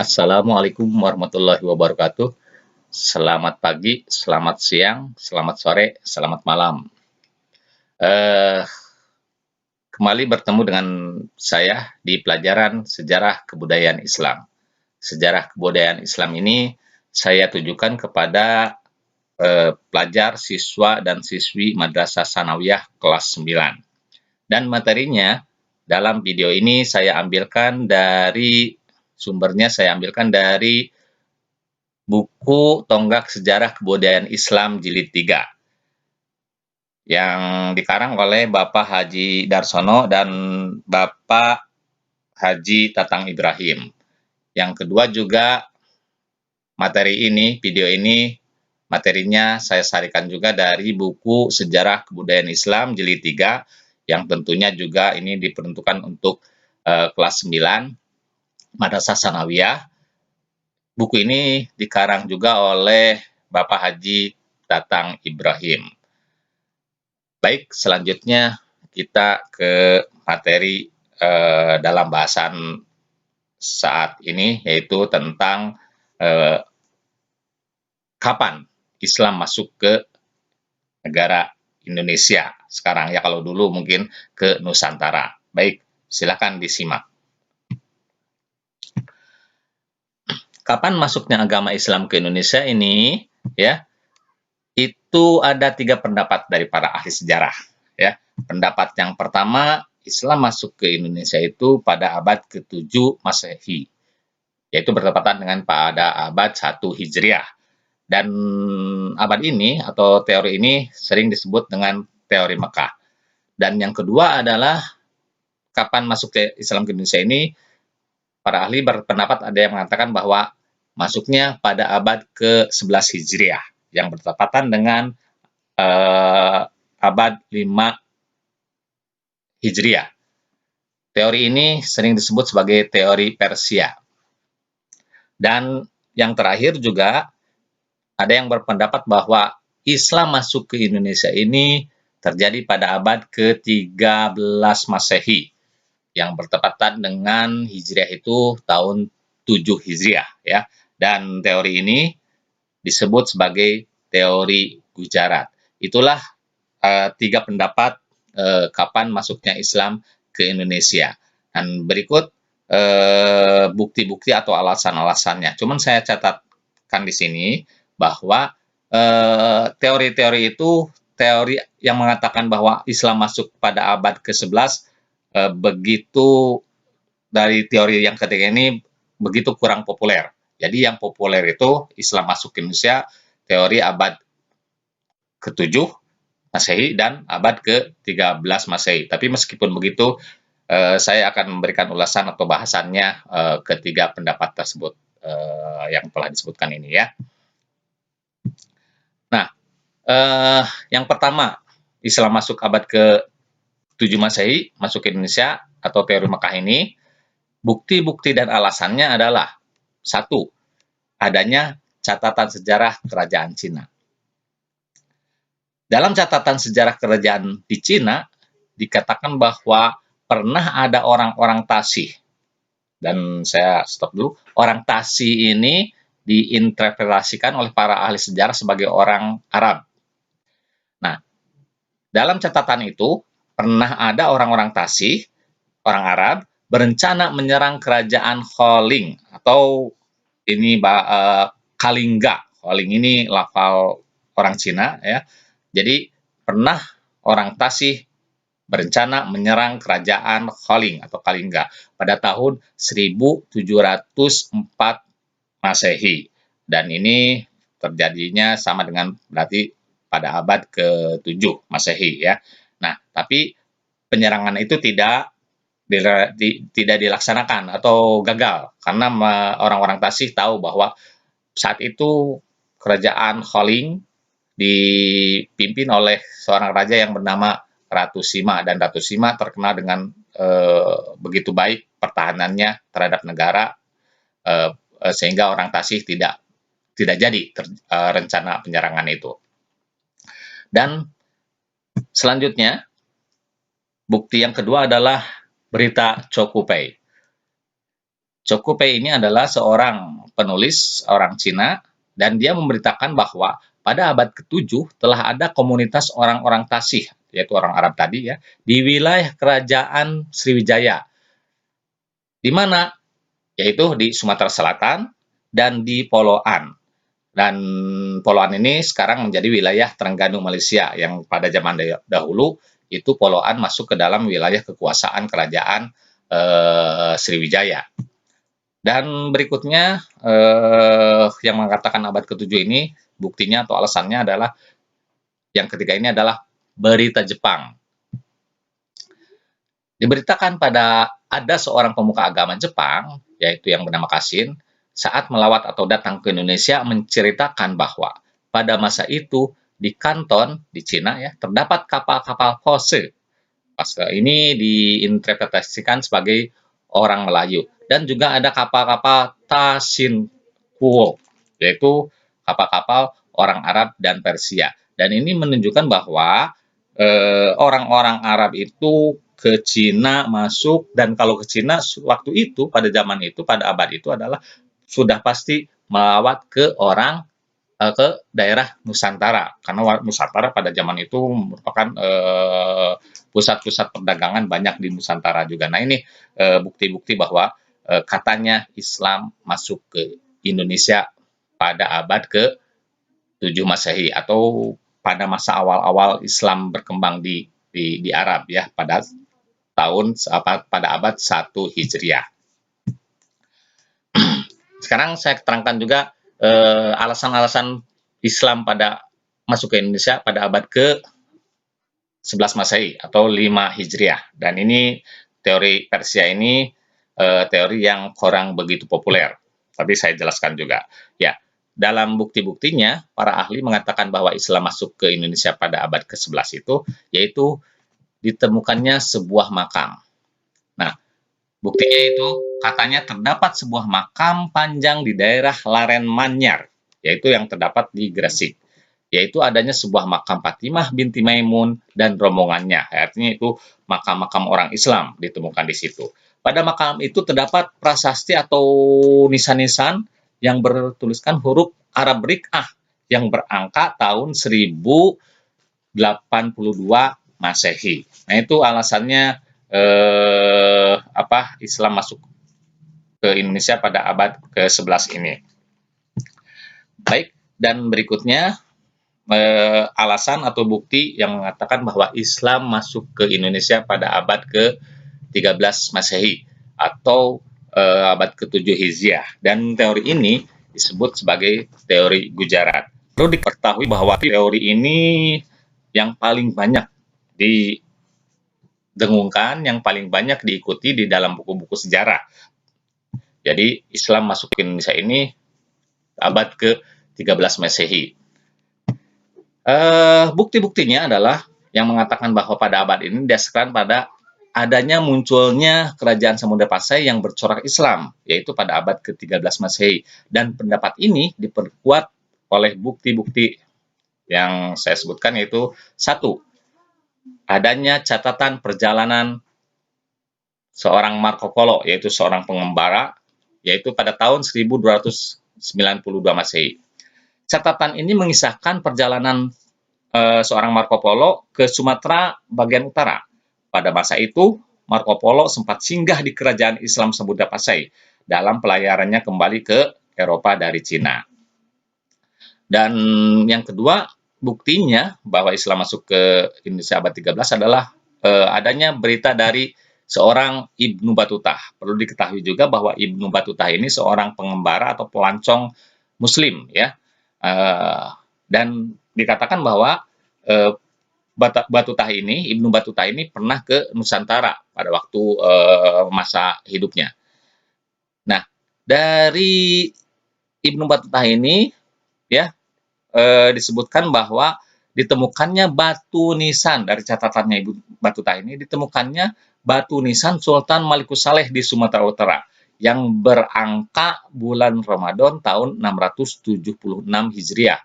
Assalamualaikum warahmatullahi wabarakatuh. Selamat pagi, selamat siang, selamat sore, selamat malam. Eh, Kembali bertemu dengan saya di pelajaran Sejarah Kebudayaan Islam. Sejarah Kebudayaan Islam ini saya tujukan kepada pelajar, siswa, dan siswi Madrasah Sanawiyah kelas 9. Dan materinya dalam video ini saya ambilkan dari sumbernya saya ambilkan dari buku Tonggak Sejarah Kebudayaan Islam Jilid 3 yang dikarang oleh Bapak Haji Darsono dan Bapak Haji Tatang Ibrahim. Yang kedua juga video ini materinya saya sarikan juga dari buku Sejarah Kebudayaan Islam Jilid 3 yang tentunya juga ini diperuntukkan untuk kelas 9 Madrasah Sanawiyah. Buku ini dikarang juga oleh Bapak Haji Tatang Ibrahim. Baik, selanjutnya kita ke materi dalam bahasan saat ini, yaitu tentang kapan Islam masuk ke negara Indonesia sekarang ya, kalau dulu mungkin ke Nusantara. Baik, silakan disimak. Kapan masuknya agama Islam ke Indonesia ini, ya, itu ada 3 pendapat dari para ahli sejarah, ya. Pendapat yang pertama, Islam masuk ke Indonesia itu pada abad ke-7 Masehi, yaitu bertepatan dengan pada abad 1 Hijriah. Dan abad ini atau teori ini sering disebut dengan teori Mekah. Dan yang kedua adalah kapan masuk ke Islam ke Indonesia ini, para ahli berpendapat ada yang mengatakan bahwa masuknya pada abad ke-11 Hijriah yang bertepatan dengan abad 5 Hijriah. Teori ini sering disebut sebagai teori Persia. Dan yang terakhir juga ada yang berpendapat bahwa Islam masuk ke Indonesia ini terjadi pada abad ke-13 Masehi yang bertepatan dengan Hijriah itu tahun 7 Hijriah ya. Dan teori ini disebut sebagai teori Gujarat. Itulah 3 pendapat kapan masuknya Islam ke Indonesia. Dan berikut bukti-bukti atau alasan-alasannya. Cuman saya catatkan di sini bahwa teori-teori itu teori yang mengatakan bahwa Islam masuk pada abad ke-11 begitu dari teori yang ketiga ini begitu kurang populer. Jadi yang populer itu Islam masuk ke Indonesia teori abad ke-7 Masehi dan abad ke-13 Masehi. Tapi meskipun begitu, saya akan memberikan ulasan atau bahasannya ketiga pendapat tersebut yang telah disebutkan ini ya. Nah, yang pertama, Islam masuk abad ke-7 Masehi, masuk ke Indonesia atau teori Mekah ini, bukti-bukti dan alasannya adalah 1. Adanya catatan sejarah kerajaan Cina. Dalam catatan sejarah kerajaan di Cina, dikatakan bahwa pernah ada orang-orang Tasih. Dan saya stop dulu. Orang Tasih ini diinterpretasikan oleh para ahli sejarah sebagai orang Arab. Nah, dalam catatan itu, pernah ada orang-orang Tasih, orang Arab, berencana menyerang kerajaan Choling atau ini Kalingga. Choling ini lafal orang Cina ya. Jadi pernah orang Tasih berencana menyerang kerajaan Choling atau Kalingga pada tahun 1704 Masehi. Dan ini terjadinya sama dengan berarti pada abad ke-7 Masehi ya. Nah, tapi penyerangan itu tidak dilaksanakan atau gagal karena orang-orang Tasih tahu bahwa saat itu kerajaan Choling dipimpin oleh seorang raja yang bernama Ratu Sima, dan Ratu Sima terkenal dengan begitu baik pertahanannya terhadap negara sehingga orang Tasih tidak jadi rencana penyerangan itu. Dan selanjutnya bukti yang kedua adalah berita Chokupei. Choco Pei ini adalah seorang penulis orang Cina dan dia memberitakan bahwa pada abad ke-7 telah ada komunitas orang-orang Tasih, yaitu orang Arab tadi ya, di wilayah kerajaan Sriwijaya. Di mana? Yaitu di Sumatera Selatan dan di Poloan. Dan Poloan ini sekarang menjadi wilayah Terengganu Malaysia yang pada zaman dahulu itu Poloan masuk ke dalam wilayah kekuasaan kerajaan Sriwijaya. Dan berikutnya yang mengatakan abad ke-7 ini buktinya atau alasannya adalah yang ketiga ini adalah berita Jepang. Diberitakan pada ada seorang pemuka agama Jepang, yaitu yang bernama Kasin, saat melawat atau datang ke Indonesia menceritakan bahwa pada masa itu di Kanton, di Cina ya, terdapat kapal-kapal pose. Pose ini diinterpretasikan sebagai orang Melayu. Dan juga ada kapal-kapal Tasin Kuo, yaitu kapal-kapal orang Arab dan Persia. Dan ini menunjukkan bahwa orang-orang Arab itu ke Cina masuk, dan kalau ke Cina waktu itu pada zaman itu pada abad itu adalah sudah pasti melawat ke ke daerah Nusantara, karena Nusantara pada zaman itu merupakan pusat-pusat perdagangan banyak di Nusantara juga. Nah ini bukti-bukti bahwa katanya Islam masuk ke Indonesia pada abad ke-7 Masehi atau pada masa awal-awal Islam berkembang di Arab ya pada pada abad 1 Hijriah. Sekarang saya terangkan juga alasan-alasan Islam pada masuk ke Indonesia pada abad ke-11 Masehi atau 5 Hijriah. Dan ini teori Persia ini teori yang kurang begitu populer. Tapi saya jelaskan juga. Ya, dalam bukti-buktinya, para ahli mengatakan bahwa Islam masuk ke Indonesia pada abad ke-11 itu, yaitu ditemukannya sebuah makam. Nah, buktinya itu katanya terdapat sebuah makam panjang di daerah Laren Manyar, yaitu yang terdapat di Gresik. Yaitu adanya sebuah makam Fatimah binti Maimun dan rombongannya. Artinya itu makam-makam orang Islam ditemukan di situ. Pada makam itu terdapat prasasti atau nisan-nisan yang bertuliskan huruf Arab Rik'ah yang berangka tahun 1082 Masehi. Nah, itu alasannya Islam masuk ke Indonesia pada abad ke-11 ini. Baik, dan berikutnya alasan atau bukti yang mengatakan bahwa Islam masuk ke Indonesia pada abad ke-13 Masehi atau abad ke-7 Hijriah. Dan teori ini disebut sebagai teori Gujarat. Perlu diketahui bahwa teori ini yang paling banyak didengungkan, yang paling banyak diikuti di dalam buku-buku sejarah. Jadi Islam masuk ke Indonesia ini abad ke-13 Masehi. Bukti-buktinya adalah yang mengatakan bahwa pada abad ini didasarkan pada adanya munculnya kerajaan Samudra Pasai yang bercorak Islam, yaitu pada abad ke-13 Masehi. Dan pendapat ini diperkuat oleh bukti-bukti yang saya sebutkan, yaitu satu, adanya catatan perjalanan seorang Marco Polo, yaitu seorang pengembara, yaitu pada tahun 1292 Masehi. Catatan ini mengisahkan perjalanan seorang Marco Polo ke Sumatera bagian utara. Pada masa itu, Marco Polo sempat singgah di kerajaan Islam Samudra Pasai dalam pelayarannya kembali ke Eropa dari Cina. Dan yang kedua, buktinya bahwa Islam masuk ke Indonesia abad 13 adalah adanya berita dari seorang Ibnu Battuta. Perlu diketahui juga bahwa Ibnu Battuta ini seorang pengembara atau pelancong Muslim, ya. Dan dikatakan bahwa Ibnu Battuta ini pernah ke Nusantara pada waktu masa hidupnya. Nah, dari Ibnu Battuta ini ya disebutkan bahwa ditemukannya batu nisan, dari catatannya Ibnu Battuta ini ditemukannya batu nisan Sultan Malikus Saleh di Sumatera Utara yang berangka bulan Ramadan tahun 676 Hijriah.